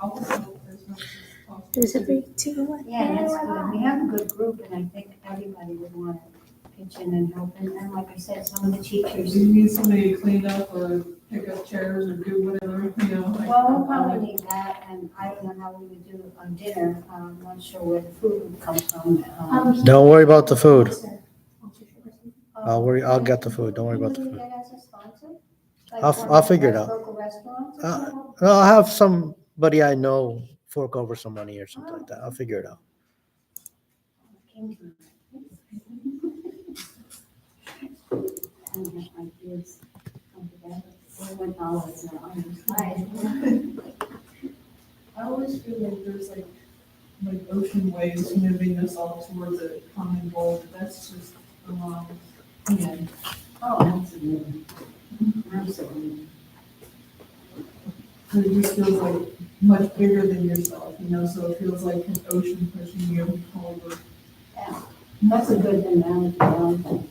help us out as much as possible. There's a big team. Yeah, that's good. We have a good group, and I think everybody would want to pitch in and help. And like I said, some of the teachers. Do you need somebody to clean up or pick up chairs or do whatever, you know? Like, Well, we'll probably need that, and I don't know how we would do it on dinner. I'm not sure where the food would come from. Don't worry about the food. Oh, I'll get the food. Don't worry about the who would food. we get as a sponsor? Like I'll one of the figure it out. Local restaurants or Uh, something? No, I'll have somebody I know fork over some money or something like that. I'll figure it out. Came to me. I don't have ideas come together. $1 now, I'm I always feel like there's like ocean waves moving us all towards a common goal, but that's just the wrong end. Oh, absolutely. Absolutely. It just feels like much bigger than yourself, you know, so it feels like an ocean pushing you over. Yeah, that's a good analogy. I like that.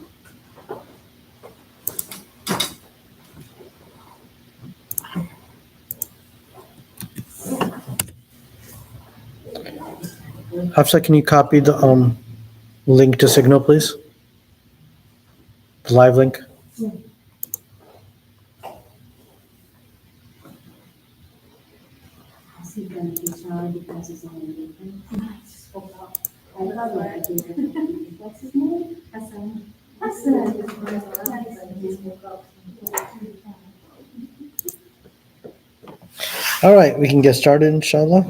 Hafsa, can you copy the link to Signal, please? The live link. Is he gonna be sorry because he's on the meeting? I love it. What's his name? Hassan. All right, we can get started, inshallah.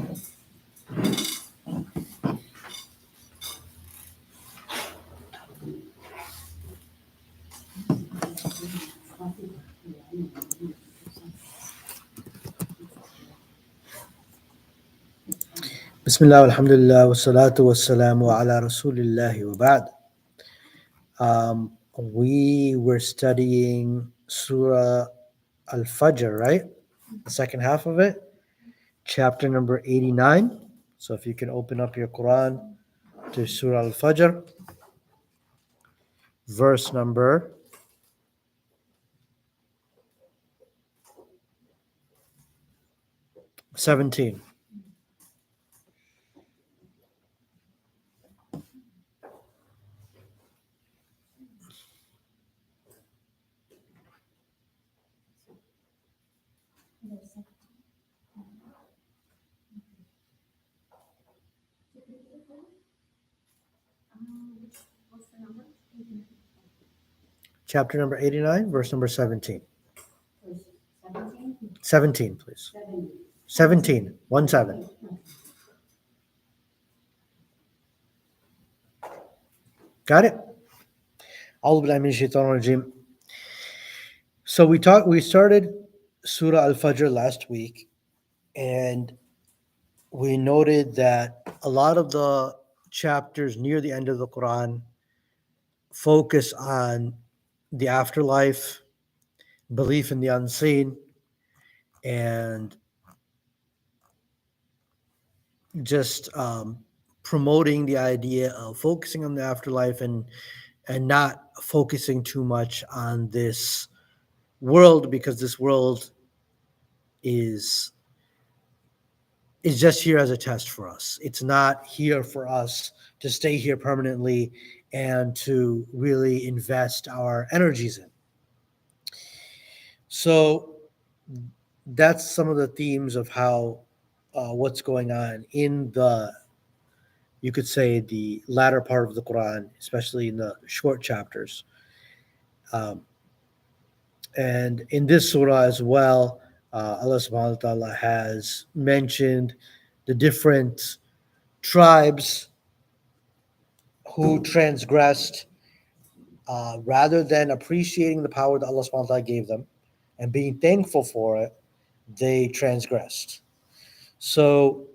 Bismillah, alhamdulillah, wa salatu wa salamu ala rasulillah wa ba'd. We were studying Surah Al-Fajr, right? The second half of it, chapter number 89. So if you can open up your Quran to Surah Al-Fajr, verse number 17. Chapter number 89, verse number 17. 17, please. 17, 1-7. Got it? A'udhu billahi minash shaitanir rajim. So we started Surah Al-Fajr last week, and we noted that a lot of the chapters near the end of the Quran focus on the afterlife, belief in the unseen, and just promoting the idea of focusing on the afterlife and not focusing too much on this world, because this world is just here as a test for us. It's not here for us to stay here permanently and to really invest our energies in. So that's some of the themes of how what's going on in the, you could say, the latter part of the Quran, especially in the short chapters. And in this surah as well, Allah subhanahu wa ta'ala has mentioned the different tribes who transgressed, rather than appreciating the power that Allah subhanahu wa ta'ala gave them and being thankful for it, they transgressed. So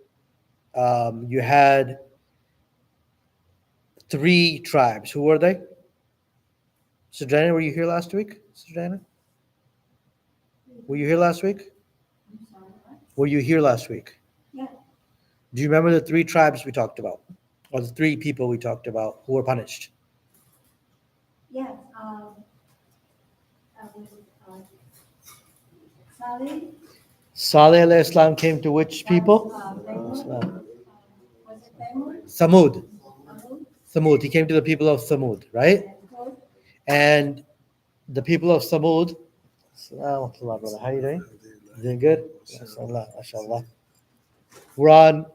you had 3 tribes. Who were they? Sister Diana, were you here last week? Sister Diana? Were you here last week? Were you here last week? Yeah. Do you remember the 3 tribes we talked about? Or the 3 people we talked about who were punished? Yeah, Salih, Saleh alayhi salam came to which people? Was it Thamud? Samud. Thamud? Samud. He came to the people of Samud, right? Hud? And the people of Samud. Assalamu brother. How are you doing? Doing good? MashaAllah, MashaAllah. We're on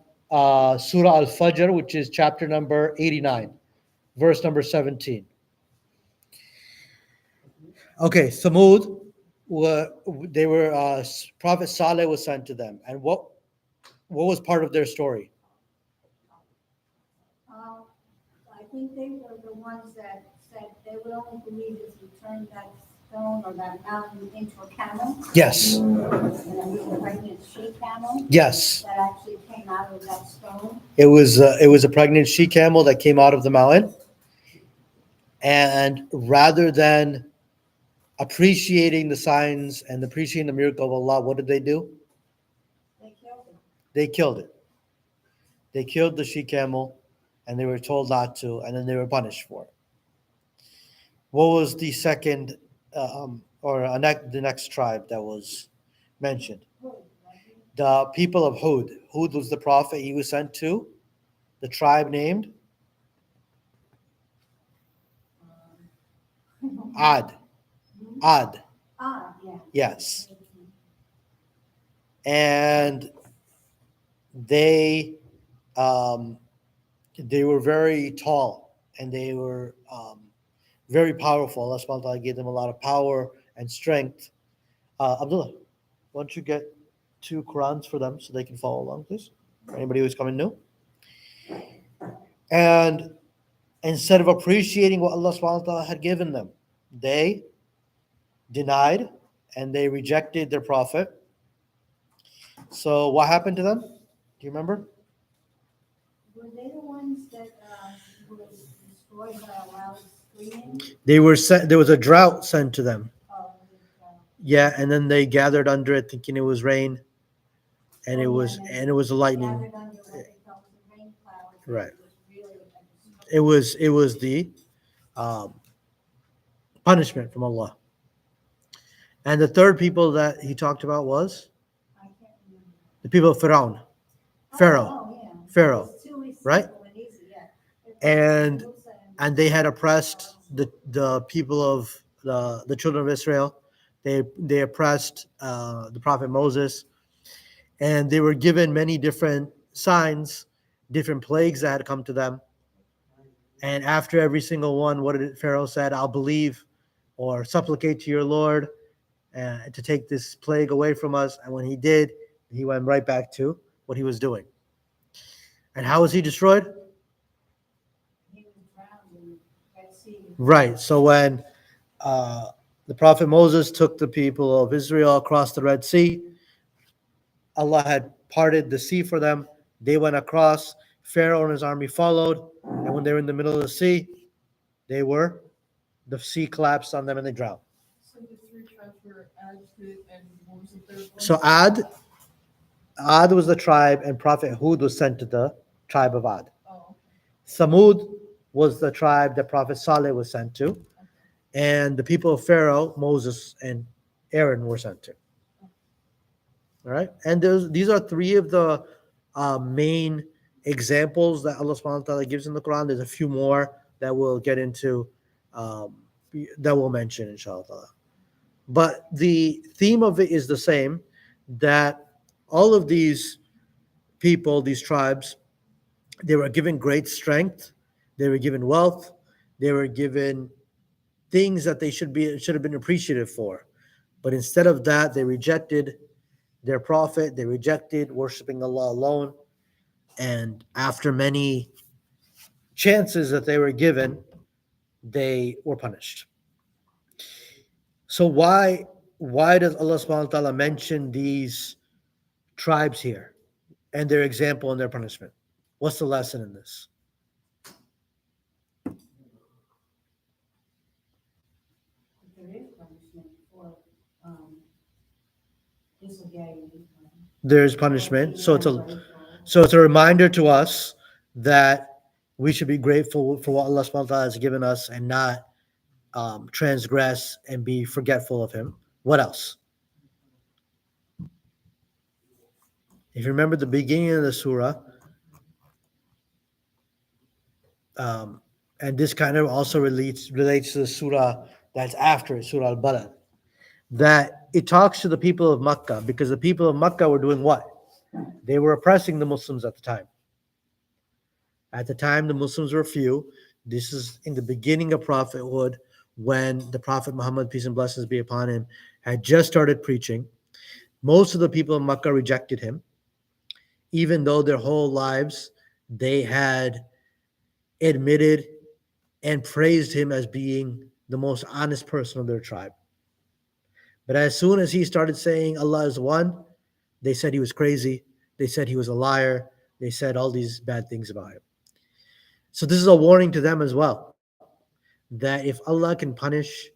Surah Al-Fajr, which is chapter number 89, verse number 17. Okay, Samud, they were, Prophet Saleh was sent to them. And what was part of their story? I think they were the ones that said they would only believe if you turned that stone or that mountain into a camel. Yes, And it was a pregnant she camel yes. that actually came out of that stone. It was a pregnant she camel that came out of the mountain. And rather than appreciating the signs and appreciating the miracle of Allah, what did they do? They killed it. They killed it. They killed the she camel, and they were told not to, and then they were punished for it. What was the second, the next tribe that was mentioned? The people of Hud. Hud was the prophet. He was sent to the tribe named Ad. Ad. Yeah. Yes. And they were very tall, and they were very powerful. Allah subhanahu wa ta'ala gave them a lot of power and strength. Abdullah, why don't you get 2 Qurans for them so they can follow along, please? Anybody who's coming new? And instead of appreciating what Allah subhanahu wa ta'ala had given them, they denied and they rejected their prophet. So what happened to them? Do you remember? Were they the ones that were destroyed by a loud screaming? They were sent. There was a drought sent to them. Oh, Yeah, and then they gathered under it, thinking it was rain, and it was a lightning. gathered under what they felt was a rain cloud. Right. It was really It was the punishment from Allah. And the third people that he talked about was I can't remember. the people of Pharaoh. Pharaoh, Oh, yeah. Pharaoh, It's too easy right? and easy, yeah. And they had oppressed the people of the children of Israel. They oppressed the prophet Moses, and they were given many different signs, different plagues that had come to them. And after every single one, what did Pharaoh said? I'll believe or supplicate to your Lord to take this plague away from us. And when he did, he went right back to what he was doing. And how was he destroyed? He was drowned in the Red Sea. Right. So when the prophet Moses took the people of Israel across the Red Sea, Allah had parted the sea for them. They went across. Pharaoh and his army followed. And when they were in the middle of the sea, the sea collapsed on them and they drowned. So the 3 tribes were Ad, Hud, and what was the third one? So Ad was the tribe, and Prophet Hud was sent to the tribe of Ad. Oh, Samud was the tribe that Prophet Saleh was sent to, and the people of Pharaoh, Moses and Aaron were sent to. All right, and these are 3 of the main examples that Allah subhanahu wa ta'ala gives in the Quran. There's a few more that we'll get into, that we'll mention, inshallah. But the theme of it is the same, that all of these people, these tribes, they were given great strength, they were given wealth, they were given things that they should have been appreciative for. But instead of that, they rejected their prophet, they rejected worshiping Allah alone. And after many chances that they were given, they were punished. So why does Allah subhanahu wa ta'ala mention these tribes here and their example and their punishment? What's the lesson in this? There is punishment for disobeying. There's punishment. So it's a reminder to us that we should be grateful for what Allah subhanahu wa ta'ala has given us and not transgress and be forgetful of him. What else? If you remember the beginning of the surah, um, and this kind of also relates to the surah that's after it, Surah Al-Balad, that it talks to the people of Makkah, because the people of Makkah were doing what? They were oppressing the Muslims at the time. At the time, the Muslims were few. This is in the beginning of prophethood, when the Prophet Muhammad, peace and blessings be upon him, had just started preaching. Most of the people in Makkah rejected him, even though their whole lives they had admitted and praised him as being the most honest person of their tribe. But as soon as he started saying Allah is one, they said he was crazy. They said he was a liar. They said all these bad things about him. So this is a warning to them as well, that if Allah can punish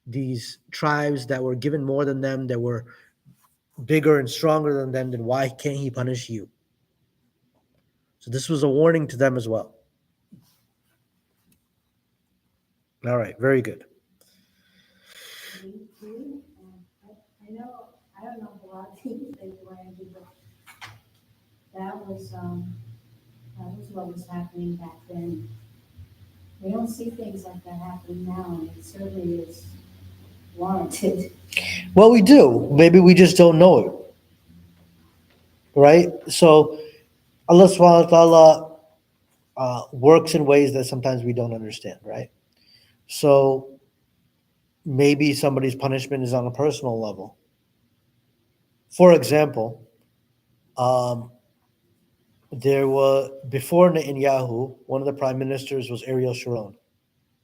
these tribes that were given more than them, that were bigger and stronger than them, then why can't he punish you? So this was a warning to them as well. All right, very good. Me too. I know, I don't know a lot of things that you want to do, but that was what was happening back then. We don't see things like that happening now, and it certainly is warranted. Well, we do. Maybe we just don't know it, right? So Allah subhanahu wa ta'ala works in ways that sometimes we don't understand, right? So maybe somebody's punishment is on a personal level. For example, um, there was before Netanyahu, one of the prime ministers was Ariel Sharon,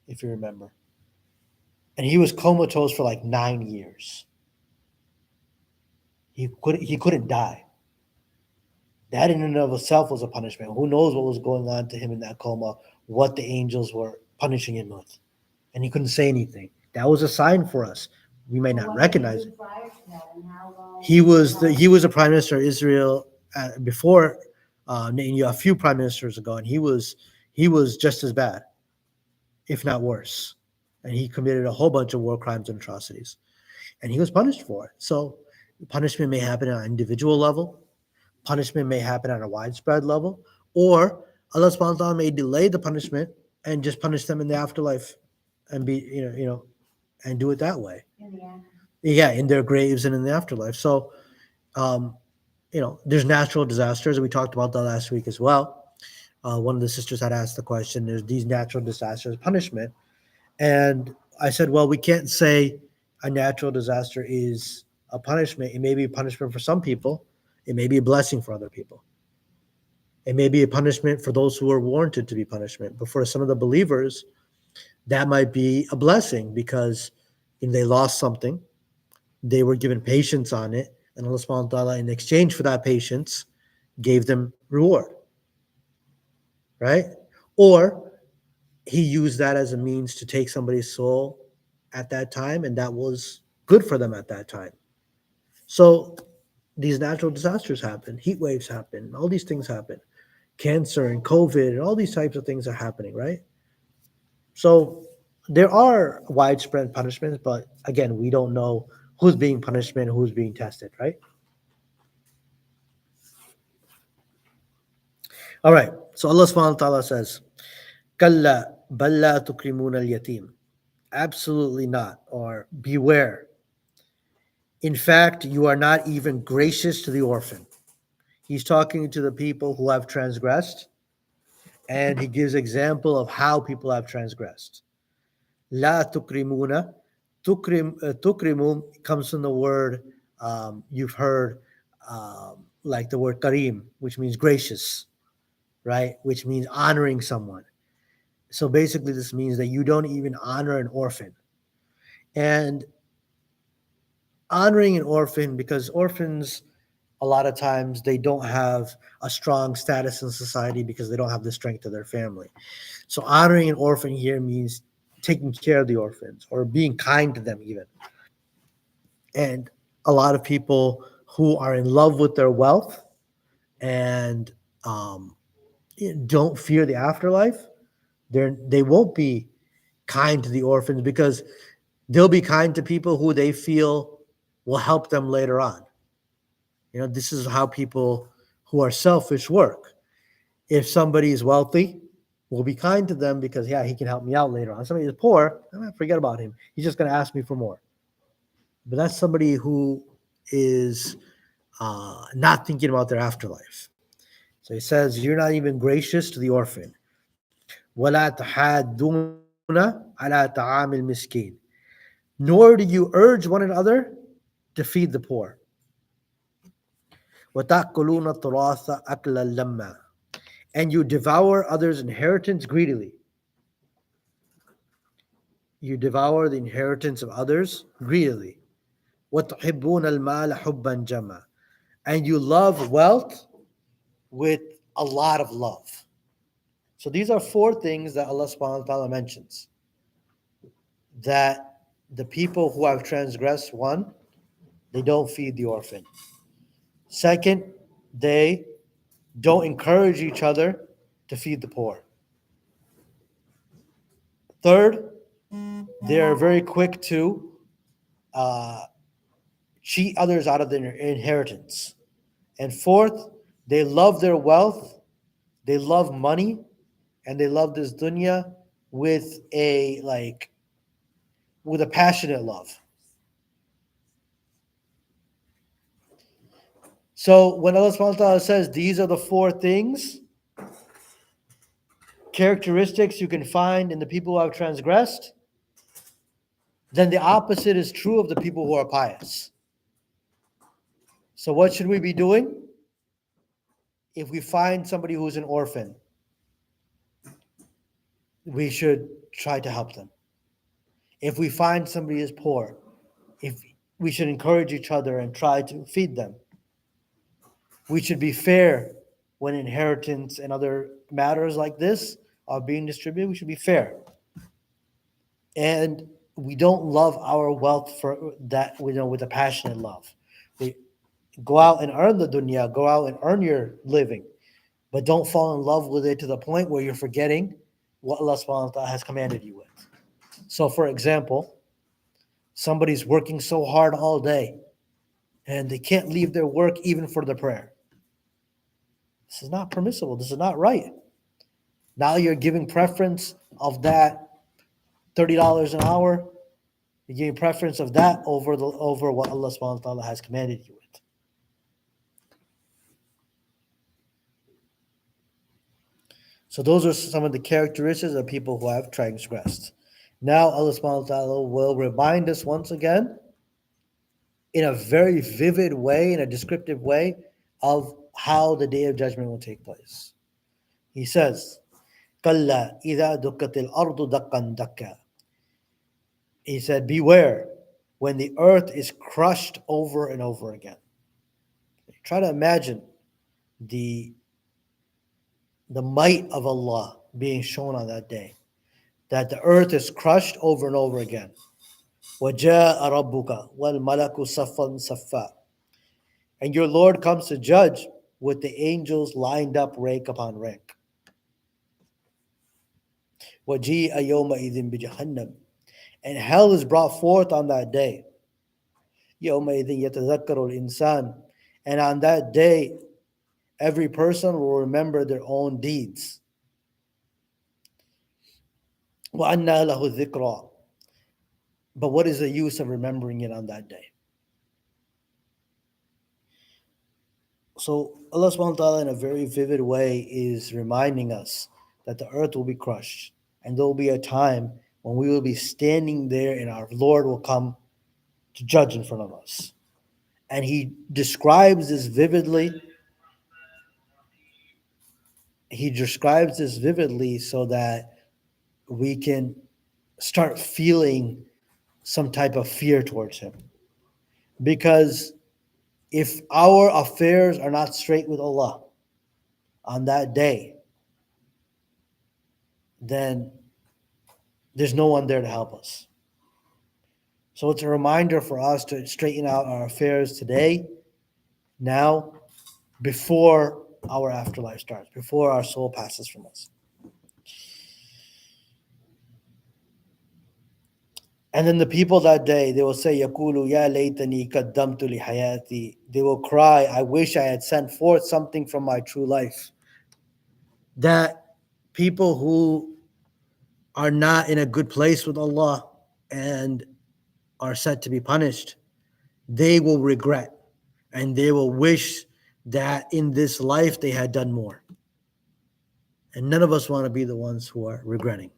if you remember, and he was comatose for like 9 years. He couldn't die. That in and of itself was a punishment. Who knows what was going on to him in that coma? What the angels were punishing him with, and he couldn't say anything. That was a sign for us. We may not recognize it. Prior to that, and how long? He was a prime minister of Israel before Netanyahu, a few prime ministers ago, and he was just as bad, if not worse. And he committed a whole bunch of war crimes and atrocities, and he was punished for it. So punishment may happen on an individual level, punishment may happen on a widespread level, or Allah subhanahu wa ta'ala may delay the punishment and just punish them in the afterlife, and be and do it that way. In the end. Yeah, in their graves and in the afterlife. So, there's natural disasters. We talked about that last week as well. One of the sisters had asked the question: there's these natural disasters, punishment, and I said, well, we can't say a natural disaster is a punishment. It may be a punishment for some people. It may be a blessing for other people. It may be a punishment for those who are warranted to be punishment. But for some of the believers, that might be a blessing because they lost something. They were given patience on it. And Allah subhanahu wa ta'ala, in exchange for that patience, gave them reward. Right? Or he used that as a means to take somebody's soul at that time, and that was good for them at that time. So these natural disasters happen, heat waves happen, all these things happen, cancer and COVID and all these types of things are happening, right? So there are widespread punishments, but again, we don't know who's being punished and who's being tested, right? All right, so Allah subhanahu wa ta'ala says, Kalla balla tukrimuna al-yatim. Absolutely not, or beware. In fact, you are not even gracious to the orphan. He's talking to the people who have transgressed, and he gives example of how people have transgressed. La tukrimuna. Tukrimu comes from the word you've heard, like the word karim, which means gracious, right? Which means honoring someone. So basically, this means that you don't even honor an orphan. And honoring an orphan, because orphans, a lot of times, they don't have a strong status in society because they don't have the strength of their family. So honoring an orphan here means taking care of the orphans or being kind to them even. And a lot of people who are in love with their wealth and don't fear the afterlife, they won't be kind to the orphans because they'll be kind to people who they feel will help them later on. This is how people who are selfish work. If somebody is wealthy, we'll be kind to them because, yeah, he can help me out later on. Somebody is poor, forget about him. He's just going to ask me for more. But that's somebody who is not thinking about their afterlife. So he says, you're not even gracious to the orphan. وَلَا تَحَادُّونَ عَلَى طَعَامِ الْمِسْكِينِ. Nor do you urge one another to feed the poor. وَتَأْكُلُونَ التُّرَاثَ أَكْلًا لَمًّا. And you devour others' inheritance greedily. You devour the inheritance of others greedily. وَتُحِبُّونَ الْمَالَ حُبًّا جَمًّا. And you love wealth with a lot of love. So these are four things that Allah subhanahu wa ta'ala mentions. That the people who have transgressed, one, they don't feed the orphan. Second, they don't encourage each other to feed the poor. Third, they are very quick to cheat others out of their inheritance. And fourth, they love their wealth, they love money, and they love this dunya with a passionate love. So when Allah subhanahu wa ta'ala says these are the four things, characteristics you can find in the people who have transgressed, then the opposite is true of the people who are pious. So what should we be doing? If we find somebody who's an orphan, we should try to help them. If we find somebody is poor, we should encourage each other and try to feed them. We should be fair when inheritance and other matters like this are being distributed. We should be fair. And we don't love our wealth for that, with a passionate love. We go out and earn the dunya, go out and earn your living, but don't fall in love with it to the point where you're forgetting what Allah subhanahu wa ta'ala has commanded you with. So for example, somebody's working so hard all day and they can't leave their work even for the prayer. This is not permissible. This is not right. Now you're giving preference of that $30 an hour. You're giving preference of that over what Allah subhanahu wa ta'ala has commanded you with. So those are some of the characteristics of people who have transgressed. Now Allah subhanahu wa ta'ala will remind us once again in a very vivid way, in a descriptive way, of how the day of judgment will take place. He says, كَلَّا إِذَا دُكَّتِ الْأَرْضُ دَقًّا دَكًّا. He said, beware when the earth is crushed over and over again. Try to imagine the might of Allah being shown on that day. That the earth is crushed over and over again. وَجَاءَ رَبُّكَ وَالْمَلَكُ صَفًّا صَفًّا. And your Lord comes to judge with the angels lined up rank upon rank. وَجِيءَ يَوْمَئِذٍ بِجَهَنَّمٍ. And hell is brought forth on that day. يَوْمَئِذٍ يَتَذَكَّرُ الْإِنسَانُ. And on that day, every person will remember their own deeds. وَأَنَّى لَهُ الذِّكْرَى. But what is the use of remembering it on that day? So Allah subhanahu wa ta'ala in a very vivid way is reminding us that the earth will be crushed. And there will be a time when we will be standing there and our Lord will come to judge in front of us. And he describes this vividly. He describes this vividly so that we can start feeling some type of fear towards him. Because if our affairs are not straight with Allah on that day, then there's no one there to help us. So it's a reminder for us to straighten out our affairs today, now, before our afterlife starts, before our soul passes from us. And then the people that day, they will say, Yakulu ya laytani qaddamtu li hayati. They will cry, I wish I had sent forth something from my true life. That people who are not in a good place with Allah and are set to be punished, they will regret and they will wish that in this life they had done more. And none of us want to be the ones who are regretting.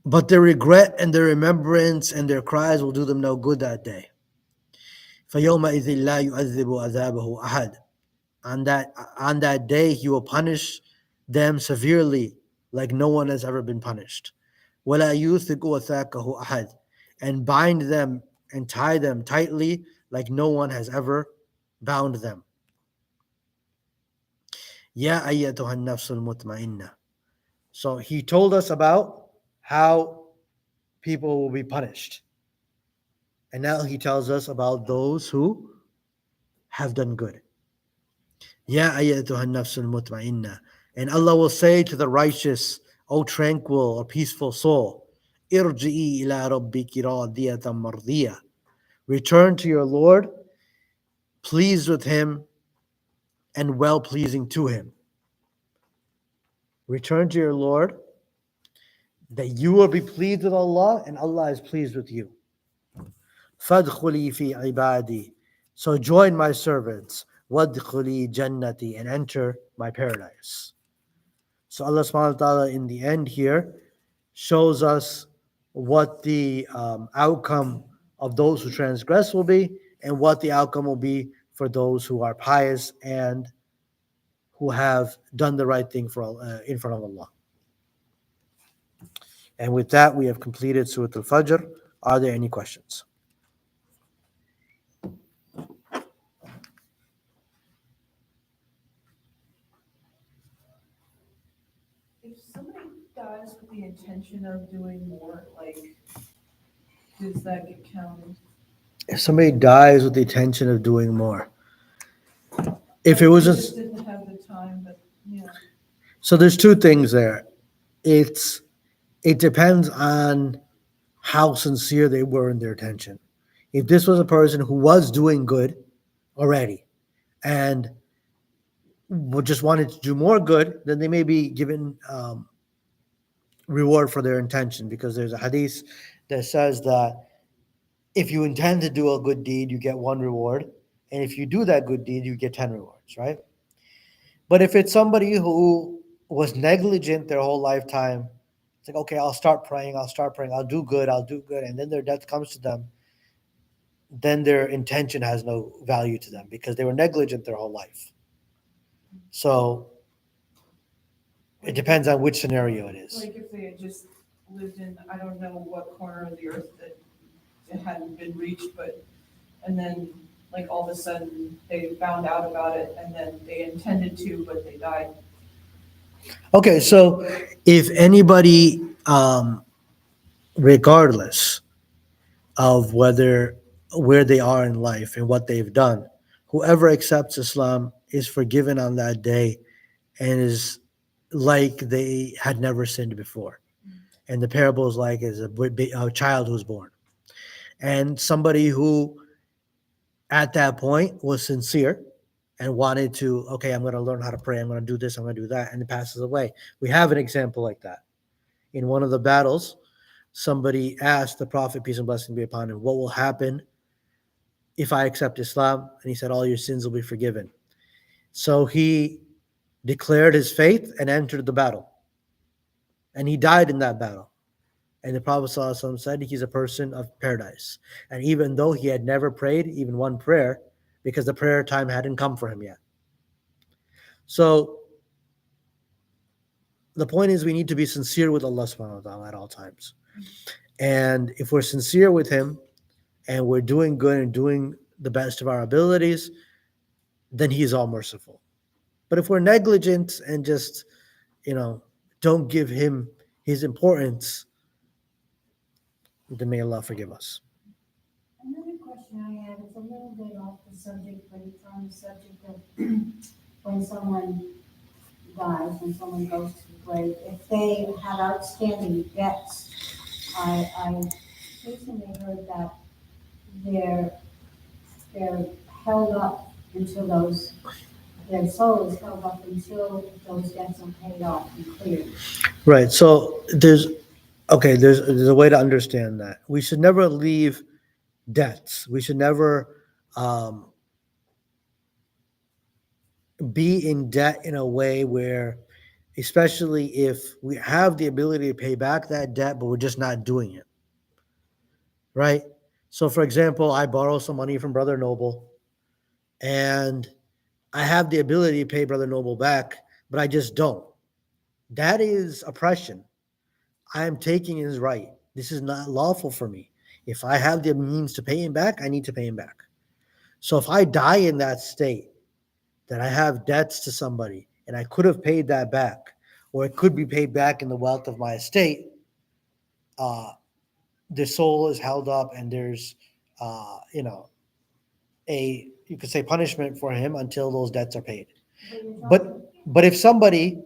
But their regret and their remembrance and their cries will do them no good that day. فَيَوْمَئِذٍ لَا يُعَذِّبُ عَذَابَهُ أَحَدٌ. On that day, he will punish them severely like no one has ever been punished. وَلَا يُوثِقُ وَثَاقَهُ أَحَدٌ. And bind them and tie them tightly like no one has ever bound them. يَا أَيَّتُهَا النَّفْسُ الْمُطْمَئِنَّةُ. So he told us about how people will be punished. And now he tells us about those who have done good. Ya ayyatuha nafsul mutma'inna. And Allah will say to the righteous, O tranquil or peaceful soul, irji'i ila rabbiki radiyatan mardiya. Return to your Lord, pleased with him and well pleasing to him. Return to your Lord, that you will be pleased with Allah and Allah is pleased with you. Fadkhuli fi ibadi. So join my servants. Wadkhuli jannati, and enter my paradise. So Allah subhanahu wa ta'ala in the end here shows us what the outcome of those who transgress will be and what the outcome will be for those who are pious and who have done the right thing in front of Allah. And with that, we have completed Surah Al-Fajr. Are there any questions? If somebody dies with the intention of doing more, like, does that get counted? If somebody dies with the intention of doing more, if it Like, was they a, just didn't have the time, but, yeah. so there's two things there. It depends on how sincere they were in their intention. If this was a person who was doing good already and just wanted to do more good, then they may be given reward for their intention, because there's a hadith that says that if you intend to do a good deed, you get one reward. And if you do that good deed, you get 10 rewards, right? But if it's somebody who was negligent their whole lifetime, it's like, okay, I'll start praying, I'll do good. And then their death comes to them, then their intention has no value to them because they were negligent their whole life. So it depends on which scenario it is. Like if they had just lived in, I don't know what corner of the earth that it hadn't been reached, but, and then like all of a sudden they found out about it and then they intended to, but they died. Okay, so if anybody, regardless of where they are in life and what they've done, whoever accepts Islam is forgiven on that day and is like they had never sinned before. And the parable is like as a child who's born. And somebody who at that point was sincere and wanted to, okay, I'm going to learn how to pray, I'm going to do this, I'm going to do that, and it passes away. We have an example like that. In one of the battles, somebody asked the Prophet, peace and blessing be upon him, what will happen if I accept Islam? And he said, all your sins will be forgiven. So he declared his faith and entered the battle. And he died in that battle. And the Prophet ﷺ said he's a person of paradise. And even though he had never prayed even one prayer, because the prayer time hadn't come for him yet. So the point is we need to be sincere with Allah subhanahu wa ta'ala at all times. And if we're sincere with him and we're doing good and doing the best of our abilities, then he is all merciful. But if we're negligent and just, don't give him his importance, then may Allah forgive us. Another question I have, it's a little bit off the subject, but it's on the subject of when someone dies, when someone goes to where if they have outstanding debts, I recently heard that they're, they're held up until those, their soul is held up until those debts are paid off and cleared. Right. So there's a way to understand that. We should never leave debts. We should never um, be in debt in a way where, especially if we have the ability to pay back that debt, but we're just not doing it. Right. So, for example, I borrow some money from Brother Noble, and I have the ability to pay Brother Noble back, but I just don't. That is oppression. I am taking his right. This is not lawful for me. If I have the means to pay him back, I need to pay him back. So if I die in that state, that I have debts to somebody and I could have paid that back, or it could be paid back in the wealth of my estate, the soul is held up, and there's, you could say, punishment for him until those debts are paid. But if somebody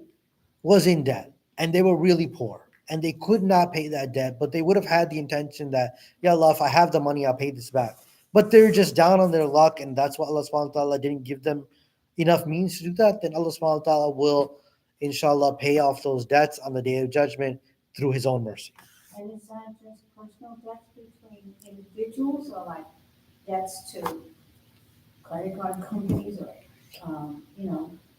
was in debt and they were really poor and they could not pay that debt, but they would have had the intention that, yeah, Allah, if I have the money, I'll pay this back. But they're just down on their luck, and that's what Allah subhanahu wa ta'ala didn't give them enough means to do that, then Allah subhanahu wa ta'ala will, inshallah, pay off those debts on the day of judgment through his own mercy. And is that just personal debts between individuals, or like debts to credit card companies, or,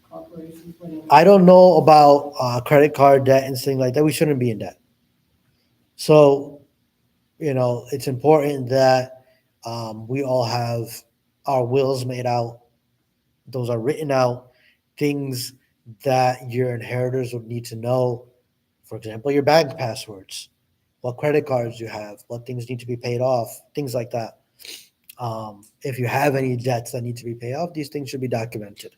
corporations, whatever? I don't know about credit card debt and things like that. We shouldn't be in debt. So, it's important that we all have our wills made out. Those are written out, things that your inheritors would need to know. For example, your bank passwords, what credit cards you have, what things need to be paid off, things like that. If you have any debts that need to be paid off, these things should be documented.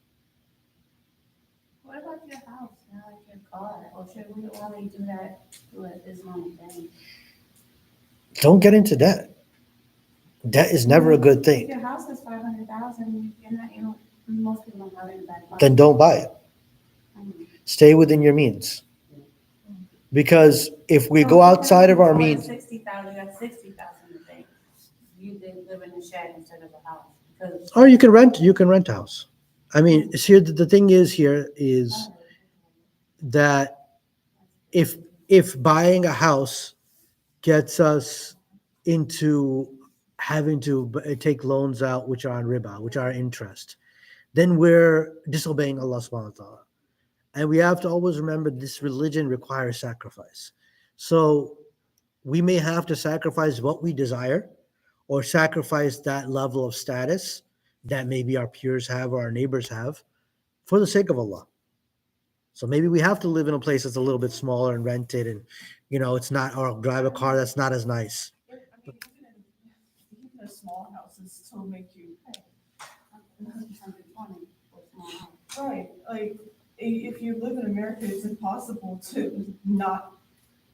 What about your house, like your car, or should we only do that with this money thing? Don't get into debt. Debt is never a good If thing. your house is 500,000, most people don't have it in the back pocket. Then don't buy it. Stay within your means. Because if we go outside of our means, 60,000, that's 60,000 a day. You did live in a shed instead of a house, because or you can rent a house. I mean, see, the thing is that if buying a house gets us into having to take loans out, which are on riba, which are interest, then we're disobeying Allah subhanahu wa ta'ala. And we have to always remember this religion requires sacrifice. So we may have to sacrifice what we desire, or sacrifice that level of status that maybe our peers have or our neighbors have, for the sake of Allah. So maybe we have to live in a place that's a little bit smaller and rented, and it's not, or drive a car that's not as nice. Even a small houses still make you pay. 120 for a small house. Right, like, if you live in America, it's impossible to not,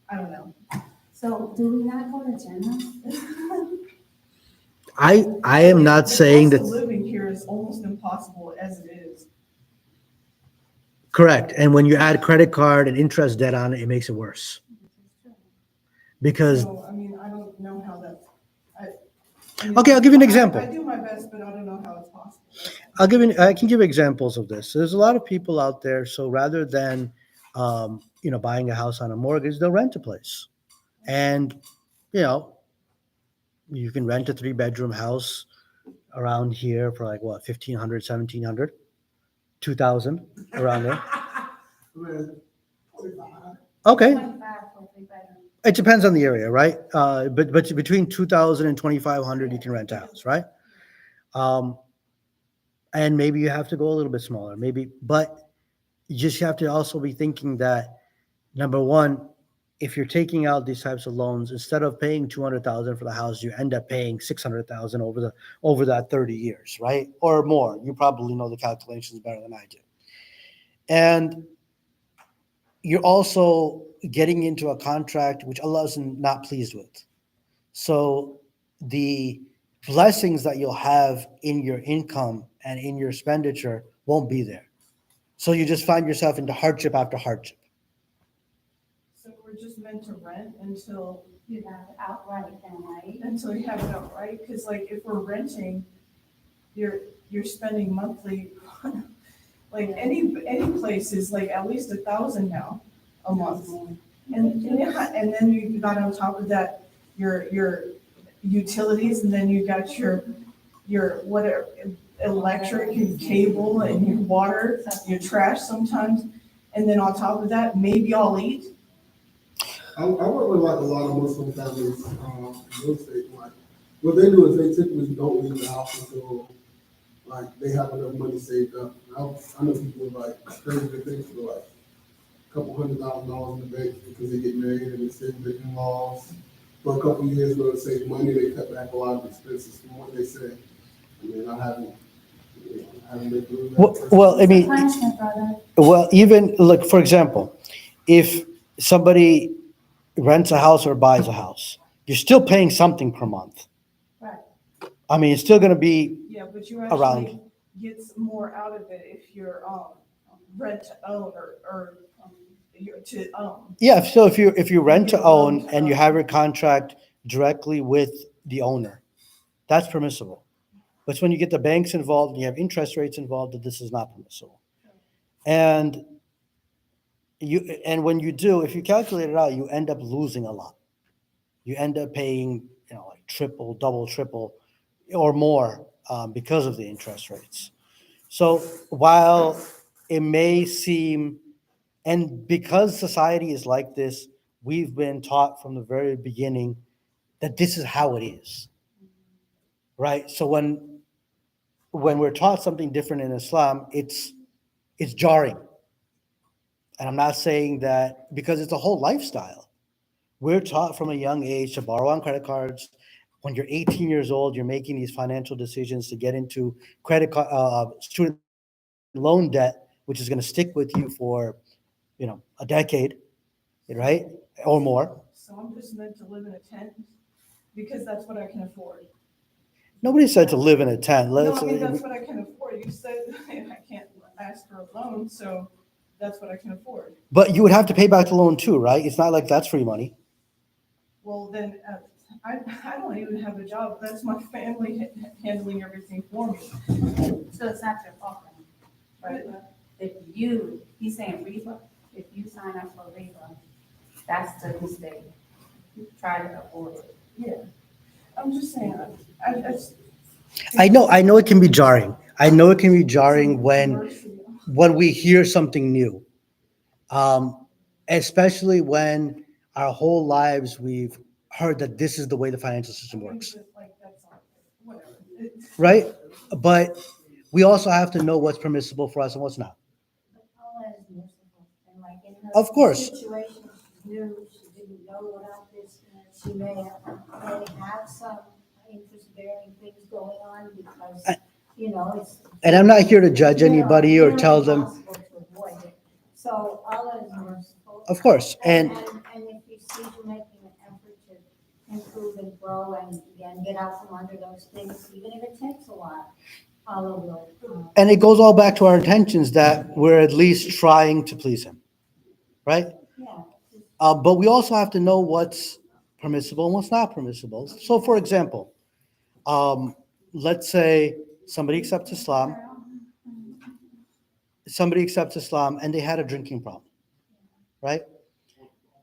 I don't know. So do we not go to Jannah? I am not The saying cost of that. living here is almost impossible as it is. Correct. And when you add credit card and interest debt on it, it makes it worse. Because, So, I mean, I don't know how that's, okay, I'll give you an example. I do my best, but I don't know how it's possible. I can give examples of this. There's a lot of people out there. So rather than, buying a house on a mortgage, they'll rent a place. And, you can rent a 3-bedroom house around here for like what, 1,500, 1,700, 2,000, around there. Okay. 25 for 3 bedroom. It depends on the area, right? But between 2,000 and 2,500, you can rent a house, right? And maybe you have to go a little bit smaller, maybe, but you just have to also be thinking that, number one, if you're taking out these types of loans, instead of paying 200,000 for the house, you end up paying 600,000 over that 30 years, right? Or more. You probably know the calculations better than I do. And you're also getting into a contract which Allah is not pleased with. So the blessings that you'll have in your income and in your expenditure won't be there. So you just find yourself into hardship after hardship. we're just meant to rent until You have it outright then, right? you have it outright, because like if we're renting, you're spending monthly, like any place is like at least 1,000 now a month. And then you got on top of that, your utilities, and then you got your whatever, electric and cable and your water, your trash sometimes. And then on top of that, maybe I'll eat. I work with like a lot of Muslim families, in real estate. Like, what they do is they typically don't leave the house until like they have enough money saved up. I know people with like crazy things for like a couple $100,000 in the bank because they get married and they save their in-laws. For a couple of years, in order to save money, they cut back a lot of expenses from what they say. I mean, I haven't been through that. Well, I mean, Punishment, brother. well, even look, for example, if somebody rents a house or buys a house, you're still paying something per month. Right. I mean, it's still going to be Yeah, but you Around. actually get more out of it if you're rent to own or you're to own. yeah. So if you rent to own and you have your contract directly with the owner, that's permissible. But it's when you get the banks involved and you have interest rates involved that this is not permissible. And when you do, if you calculate it out, you end up losing a lot. You end up paying, like triple, double, triple, or more because of the interest rates. So while it may seem, and because society is like this, we've been taught from the very beginning that this is how it is, right? So when we're taught something different in Islam, it's jarring. And I'm not saying that because it's a whole lifestyle. We're taught from a young age to borrow on credit cards. When you're 18 years old, you're making these financial decisions to get into student loan debt, which is going to stick with you for, a decade, right? Or more. So I'm just meant to live in a tent because that's what I can afford. Nobody said to live in a tent. No, I mean, that's what I can afford. You said I can't ask for a loan, so that's what I can afford. But you would have to pay back the loan too, right? It's not like that's free money. Well, then, I don't even have a job. That's my family handling everything for me. So it's not your fault, then, right? If he's saying Reba, if you sign up for Reba, that's the mistake. Try to avoid it. Yeah. I'm just saying, I know it can be jarring. I know it can be jarring when we hear something new. Especially when our whole lives we've heard that this is the way the financial system works. Like, that's not, whatever. Right? But we also have to know what's permissible for us and what's not. Allah is merciful, and like in her Of course. situation, she knew, she didn't know about this, she may have some interest-bearing things going on because, it's. And I'm not here to judge anybody or tell them. Impossible to avoid it. So Allah is merciful. Of course. And if you see you making an effort to improve and grow and get out from under those things, even if it takes a while, Allah will. and it goes all back to our intentions that we're at least trying to please him. Right? Yeah. But we also have to know what's permissible and what's not permissible. So, for example, let's say somebody accepts Islam and they had a drinking problem, right?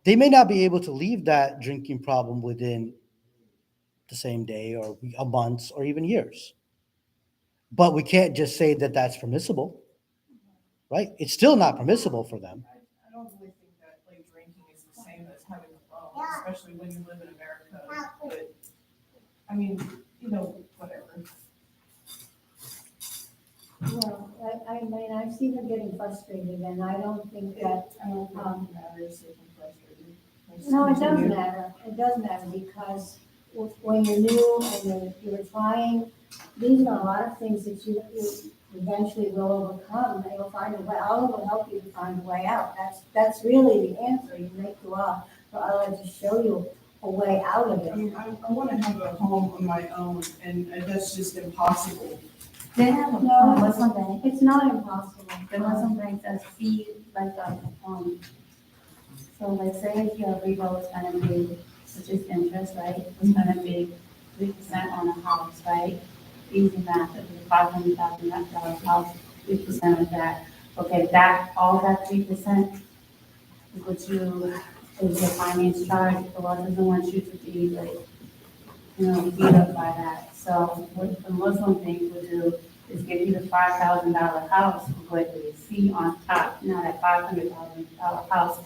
They may not be able to leave that drinking problem within the same day or a month or even years. But we can't just say that that's permissible, right? It's still not permissible for them. I don't really think that like drinking is the same as having a phone, especially when you live in America. But I mean, whatever. Well, I mean, I've seen her getting frustrated, and I don't think that, I don't think it matters if I'm frustrated. I just no, it doesn't continue. matter. It does matter because when you're new and you're trying, these are a lot of things that you eventually will overcome. And you'll find a way. Allah will help you to find a way out. That's really the answer. You make dua for Allah to show you a way out of I it. mean, I want to have a home on my own, and that's just impossible. They have a No, Muslim bank. It's not impossible. The Muslim bank does feed like So like say if your repo is gonna be, which is interest, right, it's gonna be 3% on a house, right? Easy math, if it's $500,000 house, 3% of that. Okay, that, all that 3% is what you, is your finance charge, the law doesn't want you to be like, beat up by that. So what the Muslim thing would do is give you the $5,000 house with the fee on top. Now that $500,000 house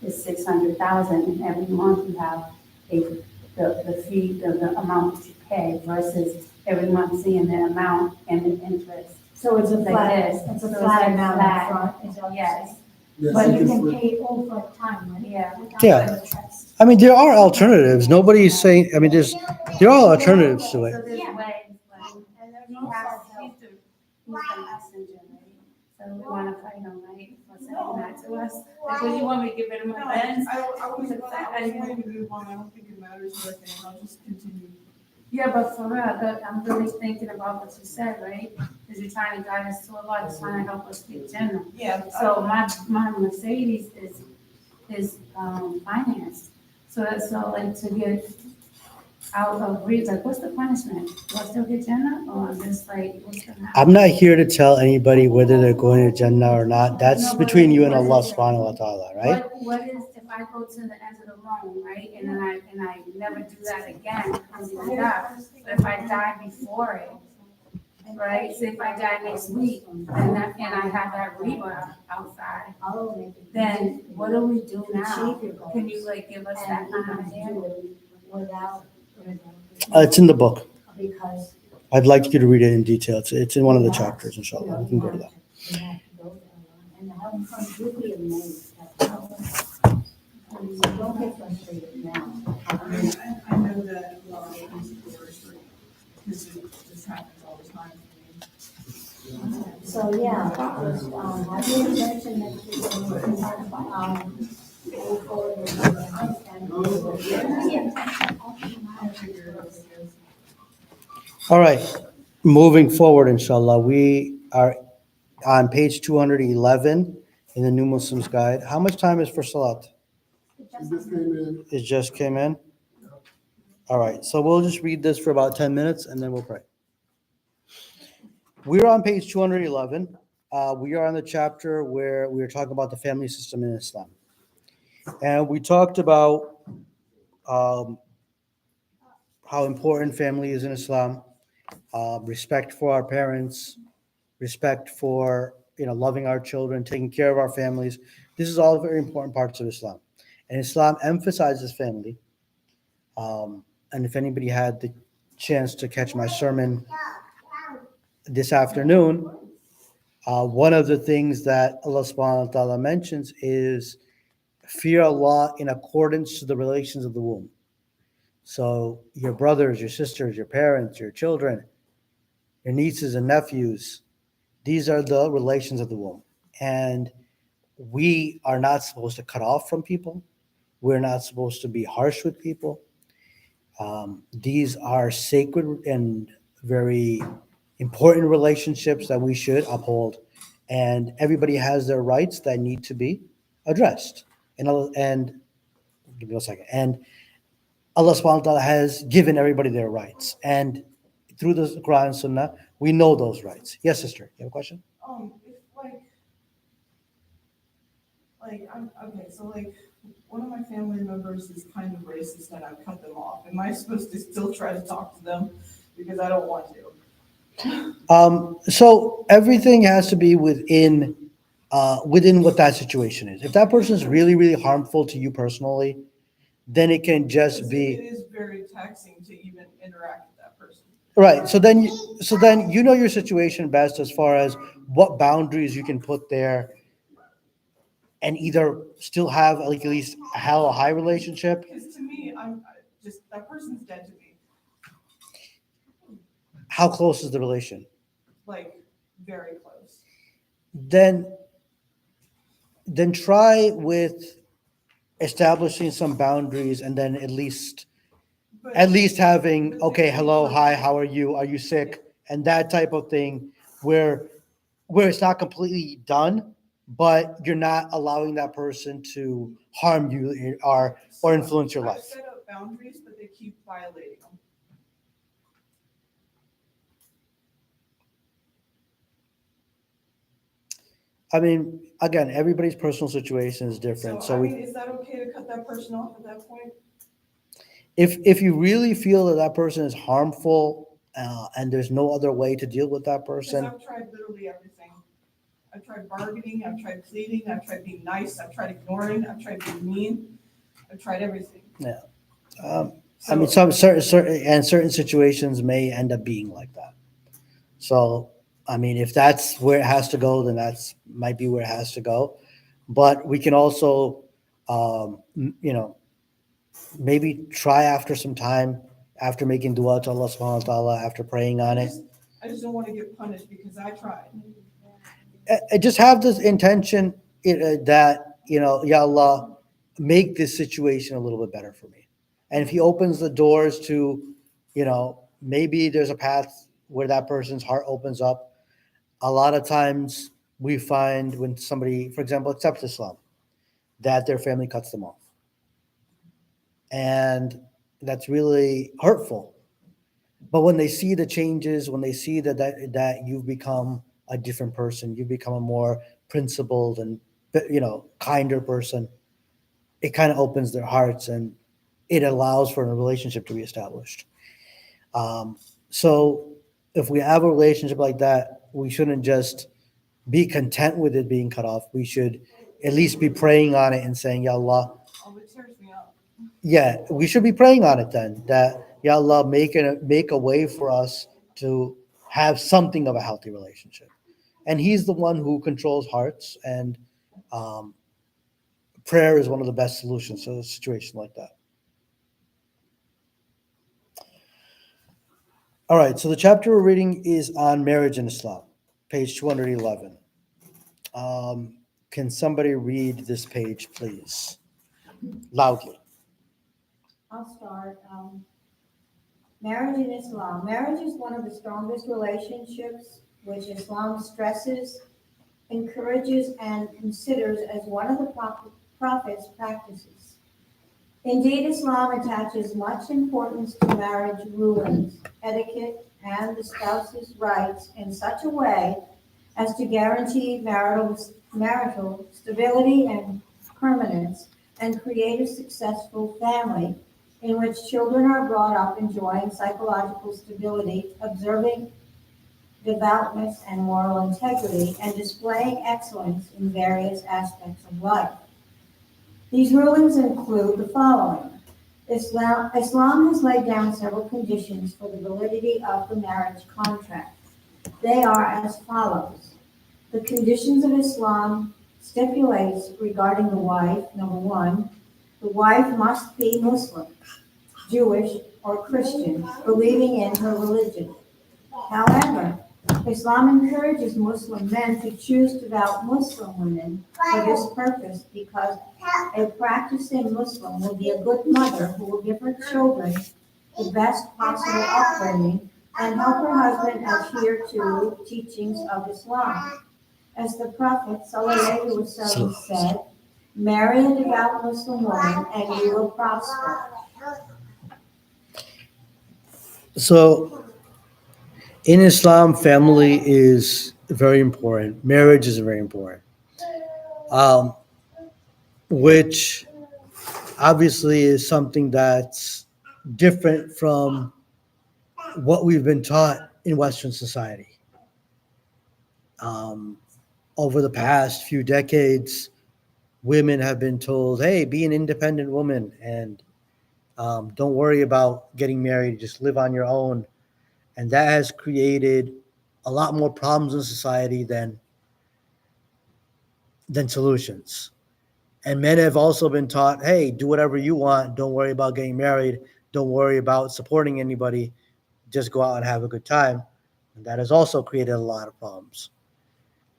is $600,000, and every month you have the fee, the amount that you pay versus every month seeing the amount and the interest. So it's a Like flat, this. it's a So it's flat like amount flat. up front, is what you're Yes. saying? Yes, But you can can split. pay over time, right? Yeah. Without Yeah. interest. I mean, there are alternatives. Nobody's saying, I mean, there are alternatives to So it. there's ways, And like, there's he also has, help. he's the messenger, right? So we wanna fight him, right, for saying that to us? Like, what, you want me to get rid of No, my lens? I was going to move on, I don't think it matters what I think, I'll just continue. Yeah, but for real, I'm really thinking about what you said, right? Because you're trying to guide us to a lot, you're trying to help us get general. Yeah. So my Mercedes is financed. So that's so like to get out of reach, like what's the punishment? Do I still get Jannah or just like what's gonna happen? I'm not here to tell anybody whether they're going to Jannah or not. That's between you and Allah subhanahu wa ta'ala, right? What is if I go to the end of the loan, right? And then I never do that again, alhamdulillah. But if I die before it, right? Say if I die next week and I have that riba outside, then what do we do now? Can you like give us that kind of idea? Without, It's in the book. because. I'd like you to read it in detail. It's in one of the chapters, inshallah. We can go to that. We have to go there, and the help comes with the amazed. Don't get frustrated now. I know that a lot of these people are straight, because it just happens all the time to me. So, yeah, have the intention that you're going to have, move forward with the All right. Moving forward, inshallah, we are on page 211 in the New Muslims Guide. How much time is for Salat? It just came in. It just came in? All right, so we'll just read this for about 10 minutes and then we'll pray. We're on page 211. We are on the chapter where we are talking about the family system in Islam. And we talked about how important family is in Islam, respect for our parents, respect for loving our children, taking care of our families. This is all very important parts of Islam. And Islam emphasizes family. And if anybody had the chance to catch my sermon this afternoon, one of the things that Allah subhanahu wa ta'ala mentions is fear Allah in accordance to the relations of the womb. So your brothers, your sisters, your parents, your children, your nieces and nephews, these are the relations of the womb. And we are not supposed to cut off from people. We're not supposed to be harsh with people. These are sacred and very important relationships that we should uphold. And everybody has their rights that need to be addressed. And give me a second. And Allah subhanahu wa ta'ala has given everybody their rights. And through the Quran and Sunnah, we know those rights. Yes, sister, you have a question? If I'm, okay, so like, one of my family members is kind of racist and I've cut them off. Am I supposed to still try to talk to them? Because I don't want to. So everything has to be within what that situation is. If that person is really, really harmful to you personally, then it can just It be is very taxing to even interact with that person. right. So then you know your situation best as far as what boundaries you can put there, and either still have like at least a high relationship. Because to me, that person's dead to me, How close is the relation? like, very close. Then try with establishing some boundaries, and then at least But having, okay, hello, hi, how are you sick, and that type of thing, where it's not completely done, but you're not allowing that person to harm you or influence your I've life. set up boundaries, but they keep violating them. I mean, again, everybody's personal situation is different. So, So I we, mean, is that okay to cut that person off at that point? if you really feel that that person is harmful and there's no other way to deal with that Because person, I've tried literally everything. I've tried bargaining, I've tried pleading, I've tried being nice, I've tried ignoring, I've tried being mean, I've tried everything. I mean, some certain situations may end up being like that. So, I mean, if that's where it has to go, then that's might be where it has to go. But we can also, maybe try after some time, after making dua to Allah subhanahu wa ta'ala, after praying on it. I just don't want to get punished because I tried. Just have this intention that, Ya Allah, make this situation a little bit better for me. And if he opens the doors to, maybe there's a path where that person's heart opens up. A lot of times we find when somebody, for example, accepts Islam, that their family cuts them off. And that's really hurtful. But when they see the changes, when they see that you've become a different person, you've become a more principled and kinder person, it kind of opens their hearts and it allows for a relationship to be established. So if we have a relationship like that, we shouldn't just be content with it being cut off. We should at least be praying on it and saying, Ya Allah. Oh, it tears me up. Yeah, we should be praying on it then, that Ya Allah make a way for us to have something of a healthy relationship. And he's the one who controls hearts, and prayer is one of the best solutions to a situation like that. All right, so the chapter we're reading is on marriage in Islam, page 211. Can somebody read this page, please? Loudly. I'll start. Marriage in Islam. Marriage is one of the strongest relationships which Islam stresses, encourages, and considers as one of the Prophet's practices. Indeed, Islam attaches much importance to marriage rulings, etiquette, and the spouse's rights in such a way as to guarantee marital stability and permanence and create a successful family in which children are brought up enjoying psychological stability, observing devoutness and moral integrity, and displaying excellence in various aspects of life. These rulings include the following. Islam has laid down several conditions for the validity of the marriage contract. They are as follows. The conditions of Islam stipulates regarding the wife, number one, the wife must be Muslim, Jewish, or Christian, believing in her religion. However, Islam encourages Muslim men to choose devout Muslim women for this purpose because a practicing Muslim will be a good mother who will give her children the best possible upbringing and help her husband adhere to teachings of Islam. As the Prophet ﷺ said, marry a devout Muslim woman and you will prosper. So in Islam, family is very important. Marriage is very important, which obviously is something that's different from what we've been taught in Western society. Over the past few decades, women have been told, hey, be an independent woman and don't worry about getting married, just live on your own. And that has created a lot more problems in society than solutions. And men have also been taught, hey, do whatever you want. Don't worry about getting married. Don't worry about supporting anybody. Just go out and have a good time. And that has also created a lot of problems.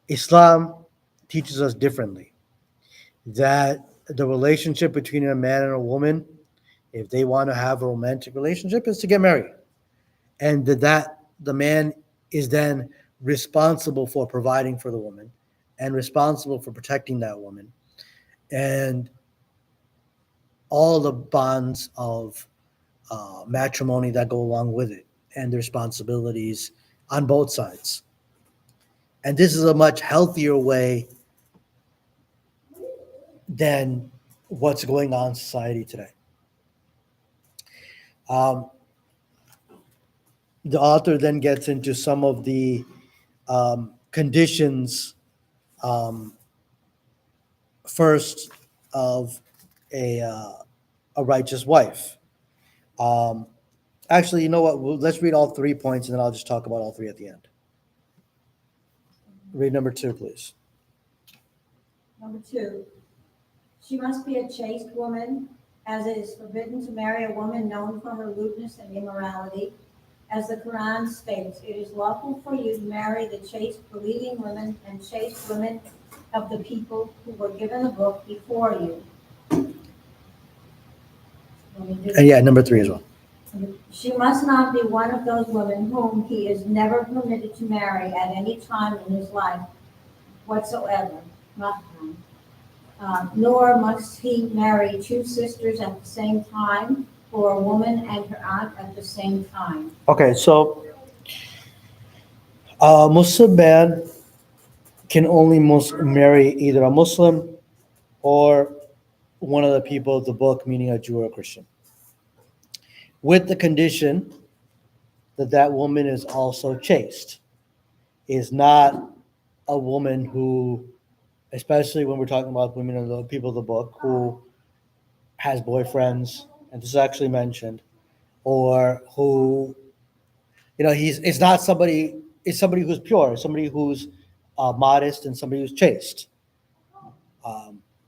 Islam teaches us differently, that the relationship between a man and a woman, if they want to have a romantic relationship, is to get married. And that the man is then responsible for providing for the woman and responsible for protecting that woman, and all the bonds of matrimony that go along with it, and the responsibilities on both sides. And this is a much healthier way than what's going on in society today. The author then gets into some of the conditions, first, of a righteous wife. Actually, you know what? Let's read all 3 points, and then I'll just talk about all 3 at the end. Read number 2, please. Number 2, she must be a chaste woman, as it is forbidden to marry a woman known for her lewdness and immorality. As the Quran states, it is lawful for you to marry the chaste believing women and chaste women of the people who were given a book before you. And yeah, number 3 as well. She must not be one of those women whom he is never permitted to marry at any time in his life whatsoever. Nor must he marry 2 sisters at the same time, or a woman and her aunt at the same time. Okay, so a Muslim man can only marry either a Muslim or one of the people of the book, meaning a Jew or a Christian, with the condition that that woman is also chaste, is not a woman who, especially when we're talking about women of the people of the book, who has boyfriends, and this is actually mentioned, or who, it's not somebody, it's somebody who's pure, somebody who's modest, and somebody who's chaste.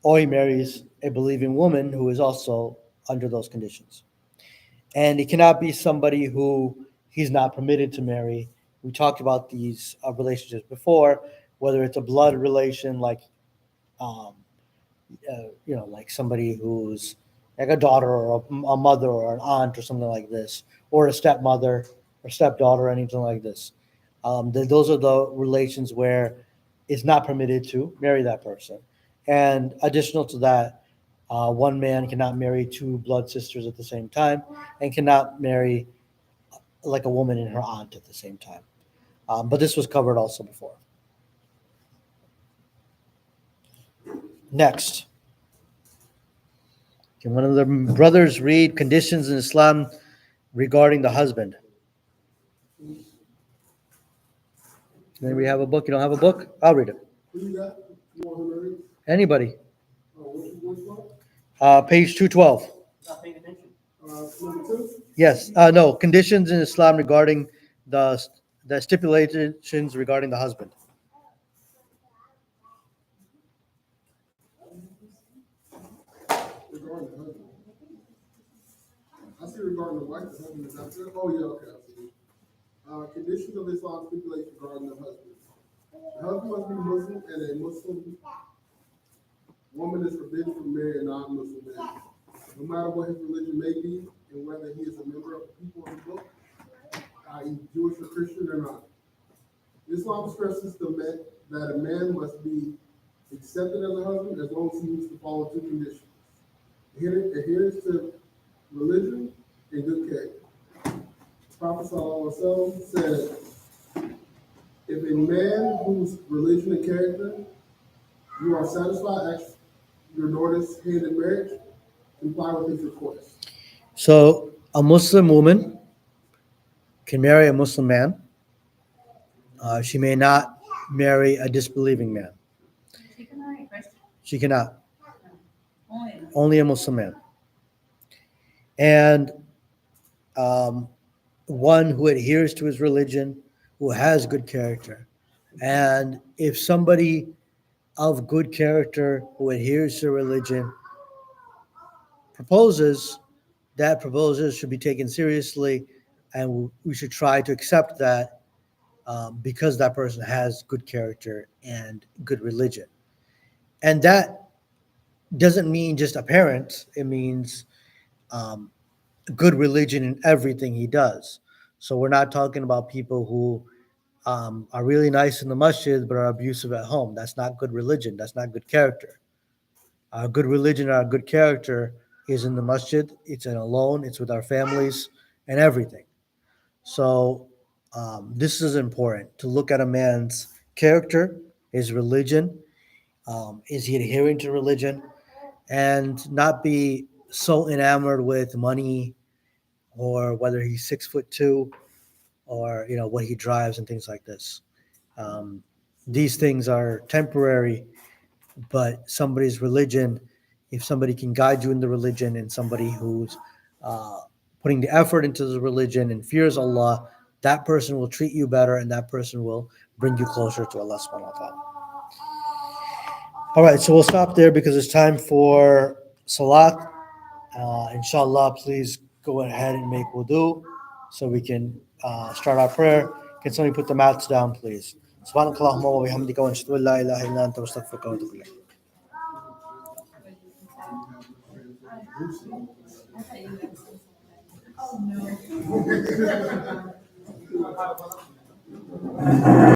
Or he marries a believing woman who is also under those conditions. And it cannot be somebody who he's not permitted to marry. We talked about these relationships before, whether it's a blood relation, like, like somebody who's like a daughter or a mother or an aunt or something like this, or a stepmother or stepdaughter or anything like this. Those are the relations where it's not permitted to marry that person. And additional to that, one man cannot marry 2 blood sisters at the same time, and cannot marry like a woman and her aunt at the same time. But this was covered also before. Next. Can one of the brothers read conditions in Islam regarding the husband? Then we have a book. You don't have a book? I'll read it. Who you got? You want to read? Anybody. Which one? Page 212. Number 2? Yes. No. Conditions in Islam regarding the stipulations regarding the husband. Regarding the husband. I see regarding the wife, the husband is not there. Oh, yeah, okay, I see. Conditions of Islam stipulate regarding the husband. The husband must be Muslim, and a Muslim woman is forbidden from marrying a non-Muslim man, no matter what his religion may be, and whether he is a member of the people of the book, i.e. Jewish or Christian or not. Islam stresses that a man must be accepted as a husband as long as he meets the following 2 conditions: adherence to religion and good character. The Prophet ﷺ said, if a man whose religion and character you are satisfied, ask your daughter's hand in marriage, comply with his request. So a Muslim woman can marry a Muslim man. She may not marry a disbelieving man. She can marry a Christian. She cannot. Only. Only a Muslim man. And one who adheres to his religion, who has good character. And if somebody of good character who adheres to religion proposes, that proposal should be taken seriously, and we should try to accept that because that person has good character and good religion. And that doesn't mean just appearance. It means good religion in everything he does. So we're not talking about people who are really nice in the masjid but are abusive at home. That's not good religion. That's not good character. Our good religion, our good character is in the masjid. It's in alone. It's with our families and everything. So this is important to look at a man's character, his religion. Is he adhering to religion? And not be so enamored with money or whether he's 6'2" or what he drives and things like this. These things are temporary, but somebody's religion, if somebody can guide you in the religion and somebody who's uh, putting the effort into the religion and fears Allah, that person will treat you better and that person will bring you closer to Allah subhanahu wa ta'ala. All right, so we'll stop there because it's time for Salat. Inshallah, please go ahead and make wudu so we can start our prayer. Can somebody put the mats down, please? Subhanakallahumma wa bihamdika wa ashhadu an la ilaha illa anta astaghfiruka wa atubu ilayk. Oh, no.